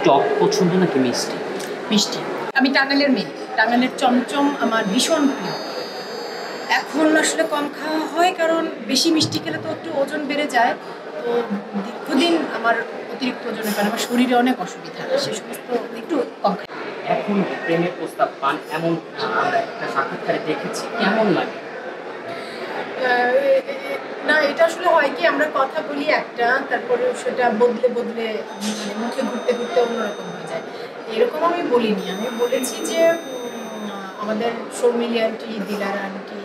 টক পছন্দ নাকি মিষ্টি? মিষ্টি। আমি টাঙ্গাইলের মেয়ে, টাঙ্গাইলের চমচম আমার ভীষণ প্রিয়। এখন আসলে কম খাওয়া হয় কারণ বেশি মিষ্টি খেলে তো একটু ওজন বেড়ে যায়, তো দীর্ঘদিন আমার অতিরিক্ত ওজনের কারণে আমার শরীরে অনেক অসুবিধা, সে সমস্ত একটু কম খাই। এখন প্রেমের প্রস্তাব পান এমন আমরা একটা সাক্ষাৎকারে দেখেছি, কেমন লাগে? না, এটা আসলে হয় কি, আমরা কথা বলি একটা, তারপরে সেটা বদলে বদলে মানে মুখে ঘুরতে ঘুরতে অন্যরকম হয়ে যায়। এরকম আমি বলিনি, আমি বলেছি যে আমাদের শর্মিলী আন্টি, দিলার আন্টি,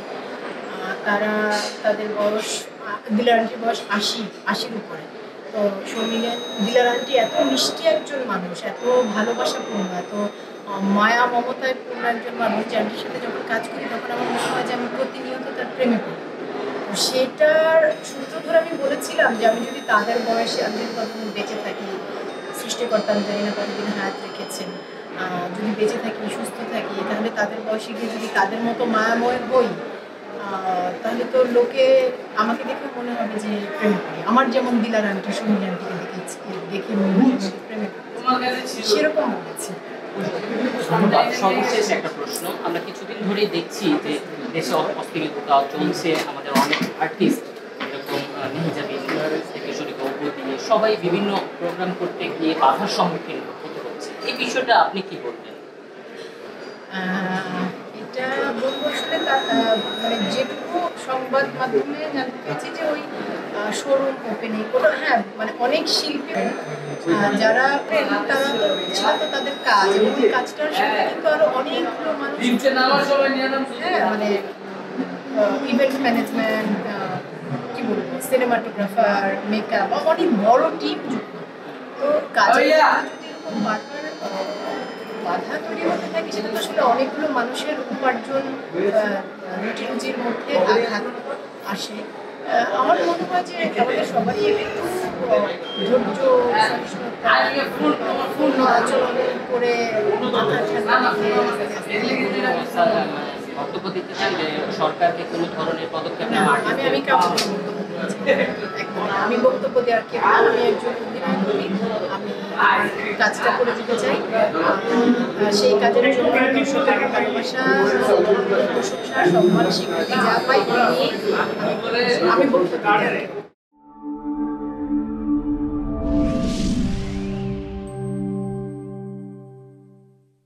তারা তাদের বয়স, দিলার আন্টির বয়স ৮০-৮০-র উপরে। তো শর্মিলী দিলার আন্টি এত মিষ্টি একজন মানুষ, এত ভালোবাসাপূর্ণ, এত মায়া মমতায় পূর্ণ একজন মানুষ, যে আন্টির সাথে যখন কাজ করি তখন আমার মনে হয় যে আমি প্রতিনিয়ত তার প্রেমে পড়ি। সেটার সূত্র ধরে আমি বলেছিলাম যে আমি যদি তাদের বয়সে, আমি যদি কতদিন বেঁচে থাকি, সৃষ্টিকর্তা আমি জানি না কতদিন হায়াত রেখেছেন, যদি বেঁচে থাকি, সুস্থ থাকি, তাহলে তাদের বয়সে গিয়ে যদি তাদের মতো মায়াময় হই, তাহলে তো লোকে আমাকে দেখে মনে হবে যে প্রেমে পড়ি। আমার যেমন দিলার আন্টি, শর্মিলী আন্টিকে দেখে মনে হয় প্রেমে পড়ি, সেরকম বলেছি। সর্বশেষ একটা প্রশ্ন, আমরা কিছুদিন ধরেই দেখছি যে দেশে অস্থিরতা চলছে, আমাদের অনেক আর্টিস্ট এরকম মেহজাবি থেকে শুরু করে সবাই বিভিন্ন প্রোগ্রাম করতে গিয়ে বাধার সম্মুখীন হতে হচ্ছে, এই বিষয়টা আপনি কি বলবেন? এটা বলবো আসলে মানে যেটুকু সংবাদ মাধ্যমে জানতে পেরেছি যে ওই শোরুম ওপেনিং কোনো, হ্যাঁ মানে অনেক শিল্পী যারা তারা ছিল তো তাদের কাজ, এবং ওই কাজটার সাথে কিন্তু আরো অনেকগুলো মানুষ, হ্যাঁ মানে ইভেন্ট ম্যানেজমেন্ট, কি বলবো, সিনেমাটোগ্রাফার, মেকআপ, অনেক বড় টিম যুক্ত। তো কাজে যদি এরকম বারবার বাধা তৈরি হতে থাকে, সেটা তো আসলে অনেকগুলো মানুষের উপার্জন, রুজির মধ্যে আঘাত আসে। আমার মনে হয় যে আমাদের সবারই একটু ধৈর্য, পূর্ণ আচরণ করে মাথা ঠান্ডা রেখে বক্তব্য দিতে চান যে সরকারকে কোনো ধরনের পদক্ষেপ না, আমি কাউকে আমি বক্তব্য দেওয়ার কে, আমি একজন অভিনয় করি, আমি কাজটা করে যেতে চাই, সেই কাজের জন্য দর্শকের ভালোবাসা, প্রশংসা, সম্মান, স্বীকৃতি যা পাই আমি বক্তব্য দেওয়ার